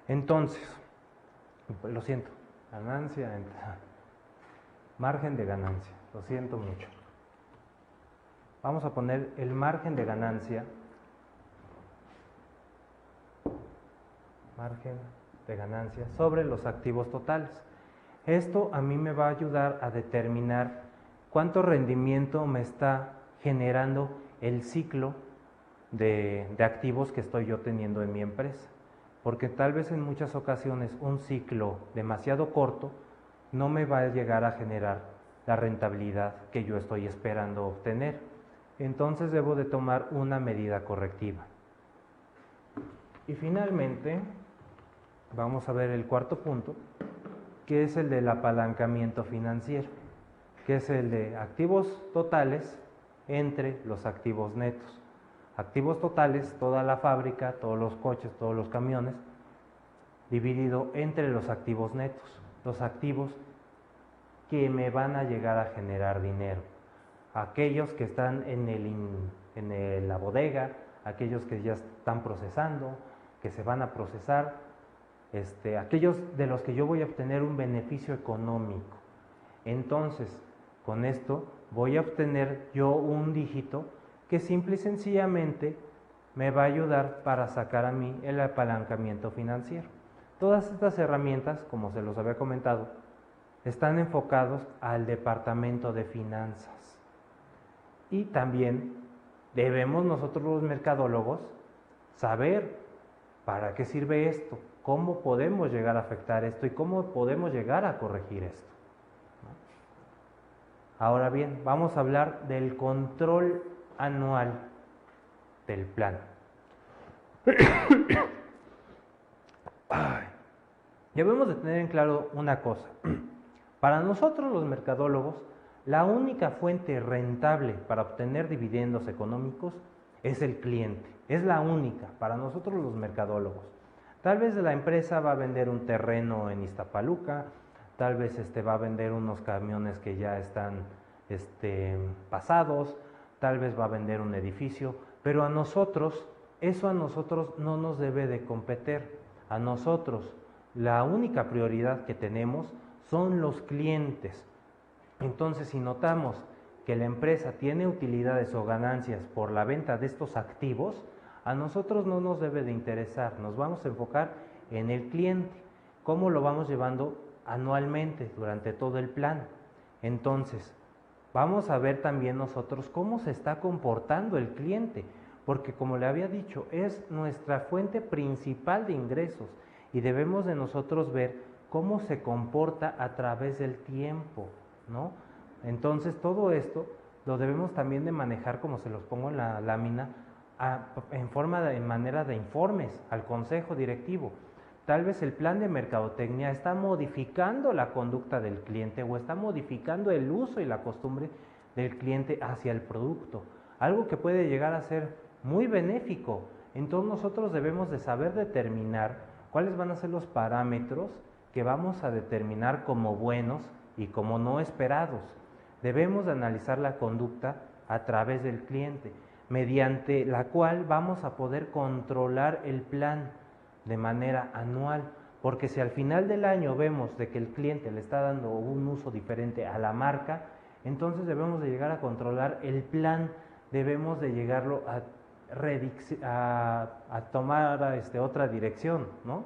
Entonces, lo siento, margen de ganancia, lo siento mucho. Vamos a poner el margen de ganancia, sobre los activos totales. Esto a mí me va a ayudar a determinar cuánto rendimiento me está generando el ciclo de activos que estoy yo teniendo en mi empresa. Porque tal vez en muchas ocasiones un ciclo demasiado corto no me va a llegar a generar la rentabilidad que yo estoy esperando obtener. Entonces debo de tomar una medida correctiva. Y finalmente, vamos a ver el cuarto punto, que es el del apalancamiento financiero, que es el de activos totales entre los activos netos. Activos totales, toda la fábrica, todos los coches, todos los camiones, dividido entre los activos netos, los activos que me van a llegar a generar dinero. Aquellos que están en la bodega, aquellos que ya están procesando, que se van a procesar, aquellos de los que yo voy a obtener un beneficio económico. Entonces, con esto voy a obtener yo un dígito que simple y sencillamente me va a ayudar para sacar a mí el apalancamiento financiero. Todas estas herramientas, como se los había comentado, están enfocados al departamento de finanzas. Y también debemos nosotros los mercadólogos saber para qué sirve esto, cómo podemos llegar a afectar esto y cómo podemos llegar a corregir esto. Ahora bien, vamos a hablar del control anual del plan. Debemos de tener en claro una cosa. Para nosotros los mercadólogos, la única fuente rentable para obtener dividendos económicos es el cliente. Es la única para nosotros los mercadólogos. Tal vez la empresa va a vender un terreno en Iztapaluca, tal vez va a vender unos camiones que ya están pasados, tal vez va a vender un edificio, pero eso a nosotros no nos debe de competir. A nosotros, la única prioridad que tenemos son los clientes. Entonces, si notamos que la empresa tiene utilidades o ganancias por la venta de estos activos, a nosotros no nos debe de interesar, nos vamos a enfocar en el cliente, cómo lo vamos llevando anualmente durante todo el plan. Entonces, vamos a ver también nosotros cómo se está comportando el cliente, porque como le había dicho, es nuestra fuente principal de ingresos y debemos de nosotros ver cómo se comporta a través del tiempo, ¿no? Entonces todo esto lo debemos también de manejar, como se los pongo en la lámina, en manera de informes al consejo directivo. Tal vez el plan de mercadotecnia está modificando la conducta del cliente o está modificando el uso y la costumbre del cliente hacia el producto, algo que puede llegar a ser muy benéfico. Entonces nosotros debemos de saber determinar cuáles van a ser los parámetros que vamos a determinar como buenos y como no esperados. Debemos de analizar la conducta a través del cliente, mediante la cual vamos a poder controlar el plan de manera anual, porque si al final del año vemos de que el cliente le está dando un uso diferente a la marca, entonces debemos de llegar a controlar el plan, debemos de llegarlo a tomar otra dirección, ¿no?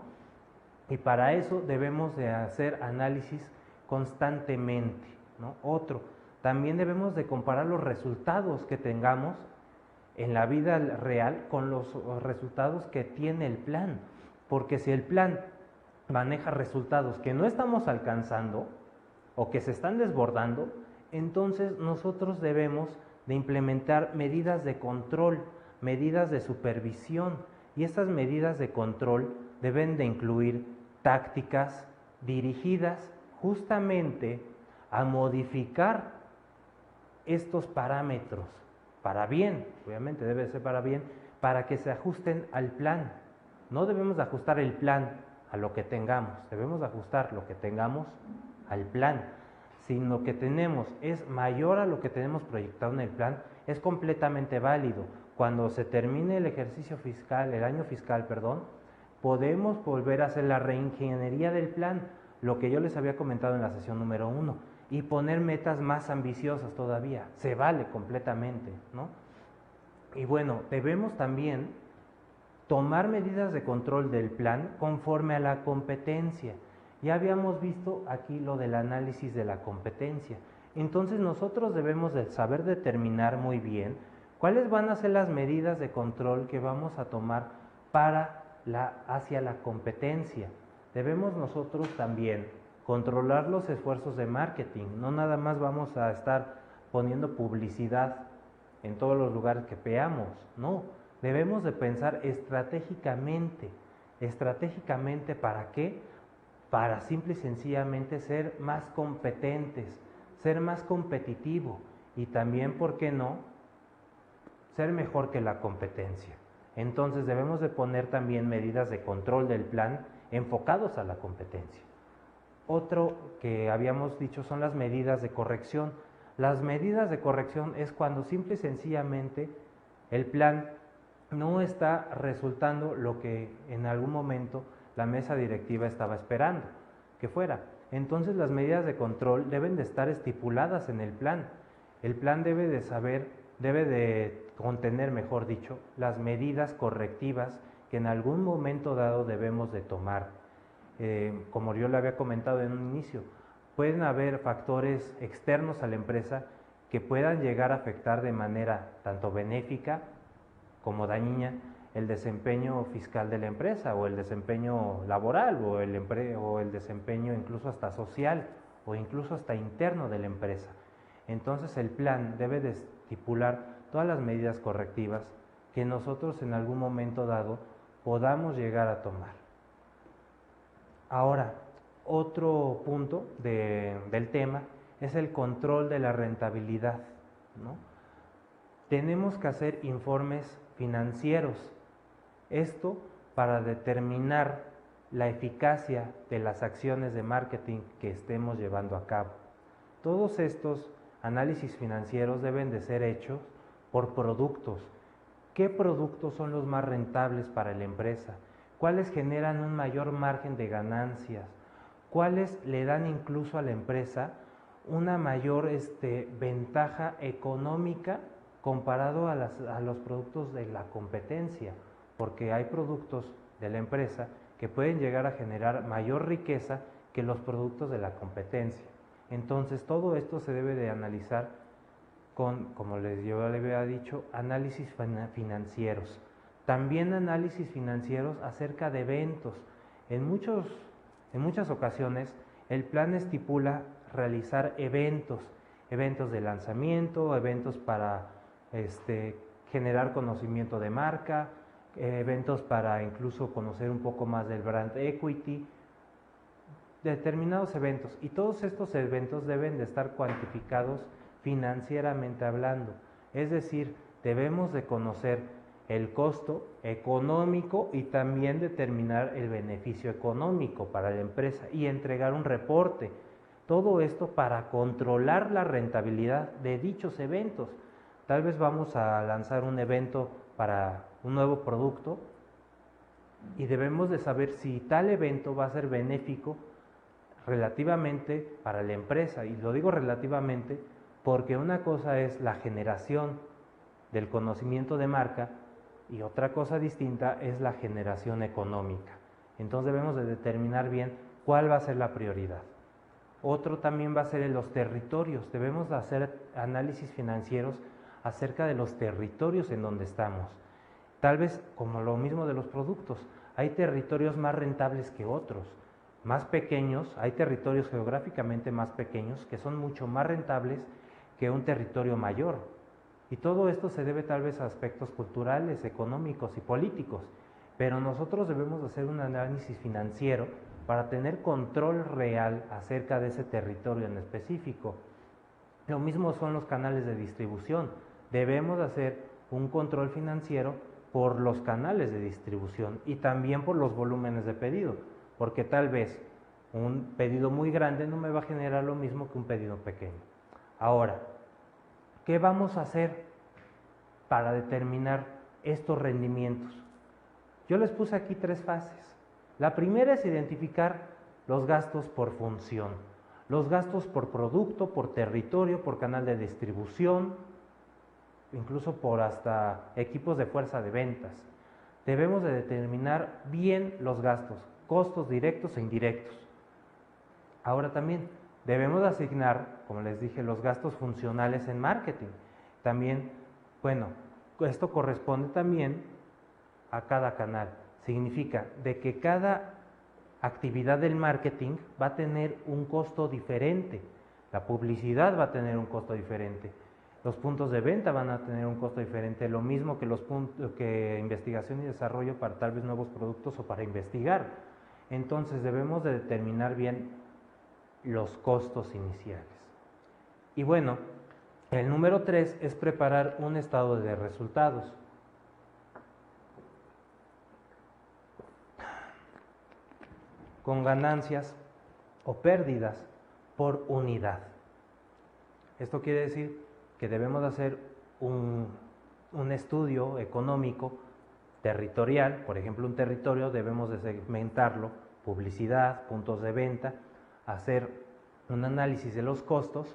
Y para eso debemos de hacer análisis constantemente, ¿no? También debemos de comparar los resultados que tengamos en la vida real con los resultados que tiene el plan, porque si el plan maneja resultados que no estamos alcanzando o que se están desbordando, entonces nosotros debemos de implementar medidas de control, medidas de supervisión, y estas medidas de control deben de incluir tácticas dirigidas justamente a modificar estos parámetros para bien, obviamente debe ser para bien, para que se ajusten al plan. No debemos de ajustar el plan a lo que tengamos, debemos de ajustar lo que tengamos al plan. Si lo que tenemos es mayor a lo que tenemos proyectado en el plan, es completamente válido. Cuando se termine el ejercicio fiscal, el año fiscal, perdón, podemos volver a hacer la reingeniería del plan, lo que yo les había comentado en la sesión número 1, y poner metas más ambiciosas todavía. Se vale completamente, ¿no? Y bueno, debemos también tomar medidas de control del plan conforme a la competencia. Ya habíamos visto aquí lo del análisis de la competencia. Entonces nosotros debemos de saber determinar muy bien cuáles van a ser las medidas de control que vamos a tomar hacia la competencia. Debemos nosotros también controlar los esfuerzos de marketing. No nada más vamos a estar poniendo publicidad en todos los lugares que veamos, no. Debemos de pensar estratégicamente. ¿Estratégicamente para qué? Para simple y sencillamente ser más competentes, ser más competitivo y también, ¿por qué no?, ser mejor que la competencia. Entonces debemos de poner también medidas de control del plan enfocados a la competencia. Otro que habíamos dicho son las medidas de corrección. Las medidas de corrección es cuando simple y sencillamente el plan no está resultando lo que en algún momento la mesa directiva estaba esperando que fuera. Entonces las medidas de control deben de estar estipuladas en el plan. El plan debe de contener, mejor dicho, las medidas correctivas que en algún momento dado debemos de tomar. Como yo le había comentado en un inicio, pueden haber factores externos a la empresa que puedan llegar a afectar de manera tanto benéfica como dañina el desempeño fiscal de la empresa o el desempeño laboral o el desempeño incluso hasta social o incluso hasta interno de la empresa. Entonces el plan debe de estipular todas las medidas correctivas que nosotros en algún momento dado podamos llegar a tomar. Ahora, otro punto del tema es el control de la rentabilidad, ¿no? Tenemos que hacer informes financieros. Esto para determinar la eficacia de las acciones de marketing que estemos llevando a cabo. Todos estos análisis financieros deben de ser hechos por productos. ¿Qué productos son los más rentables para la empresa? ¿Cuáles generan un mayor margen de ganancias? ¿Cuáles le dan incluso a la empresa una mayor ventaja económica comparado a los productos de la competencia? Porque hay productos de la empresa que pueden llegar a generar mayor riqueza que los productos de la competencia. Entonces todo esto se debe de analizar con, como yo le había dicho, análisis financieros. También análisis financieros acerca de eventos. En muchas ocasiones el plan estipula realizar eventos de lanzamiento, eventos para generar conocimiento de marca, eventos para incluso conocer un poco más del brand equity, determinados eventos, y todos estos eventos deben de estar cuantificados financieramente hablando, es decir, debemos de conocer el costo económico y también determinar el beneficio económico para la empresa y entregar un reporte. Todo esto para controlar la rentabilidad de dichos eventos. Tal vez vamos a lanzar un evento para un nuevo producto y debemos de saber si tal evento va a ser benéfico relativamente para la empresa. Y lo digo relativamente porque una cosa es la generación del conocimiento de marca y otra cosa distinta es la generación económica. Entonces debemos de determinar bien cuál va a ser la prioridad. Otro también va a ser en los territorios. Debemos de hacer análisis financieros acerca de los territorios en donde estamos. Tal vez como lo mismo de los productos, hay territorios más rentables que otros, más pequeños, hay territorios geográficamente más pequeños que son mucho más rentables que un territorio mayor. Y todo esto se debe tal vez a aspectos culturales, económicos y políticos, pero nosotros debemos hacer un análisis financiero para tener control real acerca de ese territorio en específico. Lo mismo son los canales de distribución. Debemos hacer un control financiero por los canales de distribución y también por los volúmenes de pedido, porque tal vez un pedido muy grande no me va a generar lo mismo que un pedido pequeño. Ahora, ¿qué vamos a hacer para determinar estos rendimientos? Yo les puse aquí 3 fases. La primera es identificar los gastos por función, los gastos por producto, por territorio, por canal de distribución, incluso por hasta equipos de fuerza de ventas. Debemos de determinar bien los gastos, costos directos e indirectos. Ahora también debemos de asignar, como les dije, los gastos funcionales en marketing. También, bueno, esto corresponde también a cada canal. Significa de que cada actividad del marketing va a tener un costo diferente. La publicidad va a tener un costo diferente. Los puntos de venta van a tener un costo diferente, lo mismo que que investigación y desarrollo para tal vez nuevos productos o para investigar. Entonces debemos de determinar bien los costos iniciales. Y bueno, el número 3 es preparar un estado de resultados. Con ganancias o pérdidas por unidad. Esto quiere decir que debemos hacer un estudio económico territorial. Por ejemplo, un territorio debemos de segmentarlo, publicidad, puntos de venta, hacer un análisis de los costos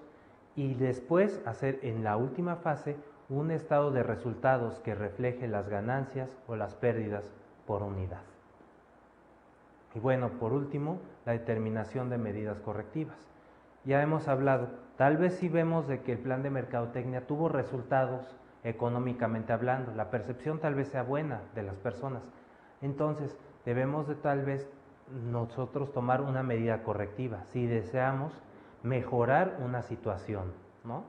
y después hacer en la última fase un estado de resultados que refleje las ganancias o las pérdidas por unidad. Y bueno, por último, la determinación de medidas correctivas. Ya hemos hablado, tal vez sí vemos de que el plan de mercadotecnia tuvo resultados económicamente hablando, la percepción tal vez sea buena de las personas. Entonces, debemos de tal vez nosotros tomar una medida correctiva si deseamos mejorar una situación, ¿no?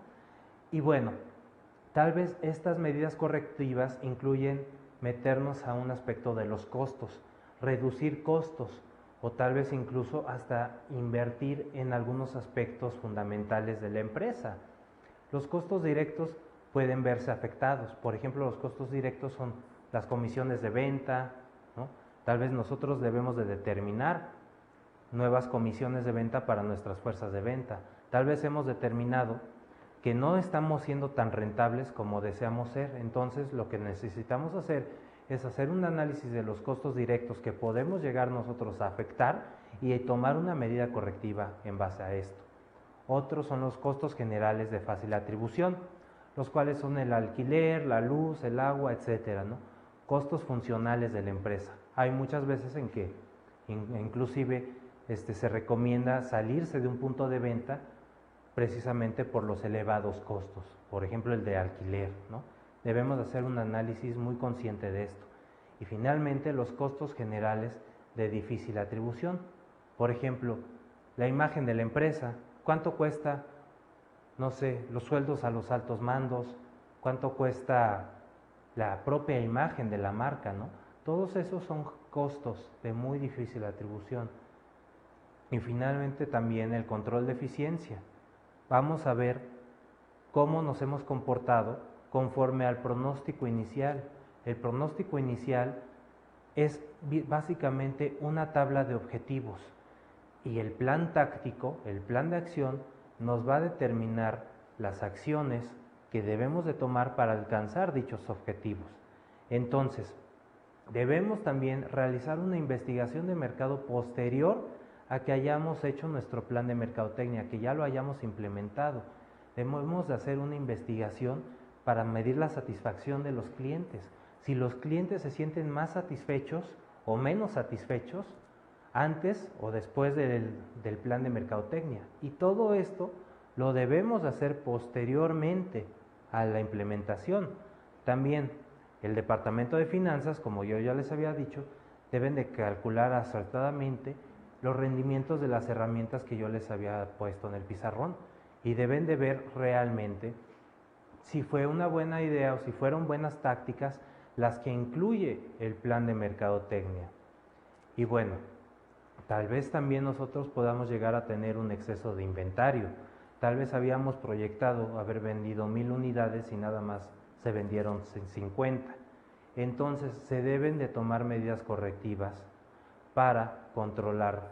Y bueno, tal vez estas medidas correctivas incluyen meternos a un aspecto de los costos, reducir costos o tal vez incluso hasta invertir en algunos aspectos fundamentales de la empresa. Los costos directos pueden verse afectados. Por ejemplo, los costos directos son las comisiones de venta, ¿no? Tal vez nosotros debemos de determinar nuevas comisiones de venta para nuestras fuerzas de venta. Tal vez hemos determinado que no estamos siendo tan rentables como deseamos ser. Entonces lo que necesitamos hacer es hacer un análisis de los costos directos que podemos llegar nosotros a afectar y tomar una medida correctiva en base a esto. Otros son los costos generales de fácil atribución, los cuales son el alquiler, la luz, el agua, etcétera, ¿no? Costos funcionales de la empresa. Hay muchas veces en que inclusive se recomienda salirse de un punto de venta precisamente por los elevados costos, por ejemplo el de alquiler, ¿no? Debemos hacer un análisis muy consciente de esto. Y finalmente los costos generales de difícil atribución, por ejemplo, la imagen de la empresa, cuánto cuesta, no sé, los sueldos a los altos mandos, cuánto cuesta la propia imagen de la marca, ¿no? Todos esos son costos de muy difícil atribución. Y finalmente también el control de eficiencia. Vamos a ver cómo nos hemos comportado conforme al pronóstico inicial. El pronóstico inicial es básicamente una tabla de objetivos y el plan táctico, el plan de acción, nos va a determinar las acciones que debemos de tomar para alcanzar dichos objetivos. Entonces, debemos también realizar una investigación de mercado posterior a que hayamos hecho nuestro plan de mercadotecnia, que ya lo hayamos implementado. Debemos de hacer una investigación para medir la satisfacción de los clientes. Si los clientes se sienten más satisfechos o menos satisfechos antes o después del plan de mercadotecnia. Y todo esto lo debemos de hacer posteriormente a la implementación. También el departamento de finanzas, como yo ya les había dicho, deben de calcular acertadamente los rendimientos de las herramientas que yo les había puesto en el pizarrón y deben de ver realmente si fue una buena idea o si fueron buenas tácticas las que incluye el plan de mercadotecnia. Y bueno, tal vez también nosotros podamos llegar a tener un exceso de inventario. Tal vez habíamos proyectado haber vendido 1000 unidades y nada más se vendieron 50. Entonces se deben de tomar medidas correctivas para controlar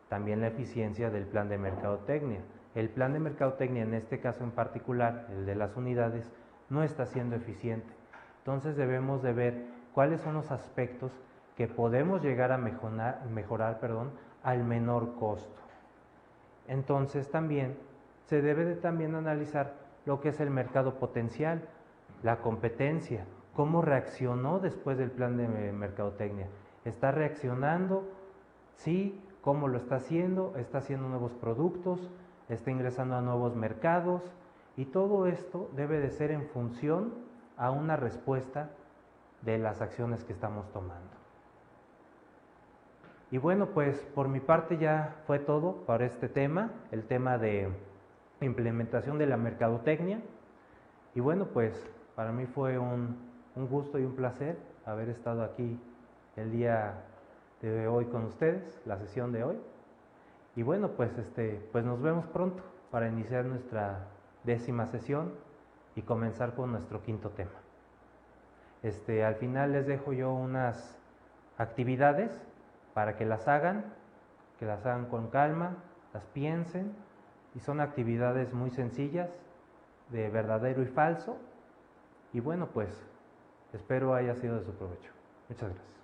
también la eficiencia del plan de mercadotecnia. El plan de mercadotecnia, en este caso en particular, el de las unidades, no está siendo eficiente. Entonces debemos de ver cuáles son los aspectos que podemos llegar a mejorar al menor costo. Entonces también se debe de también analizar lo que es el mercado potencial, la competencia, cómo reaccionó después del plan de mercadotecnia. ¿Está reaccionando? Sí. ¿Cómo lo está haciendo? ¿Está haciendo nuevos productos? ¿Está ingresando a nuevos mercados? Y todo esto debe de ser en función a una respuesta de las acciones que estamos tomando. Y bueno, pues por mi parte ya fue todo para este tema, el tema de implementación de la mercadotecnia. Y bueno, pues para mí fue un gusto y un placer haber estado aquí el día de hoy con ustedes, la sesión de hoy. Y bueno, pues nos vemos pronto para iniciar nuestra 10ª sesión y comenzar con nuestro 5.º tema. Al final les dejo yo unas actividades para que las hagan con calma, las piensen, y son actividades muy sencillas de verdadero y falso. Y bueno, pues espero haya sido de su provecho. Muchas gracias.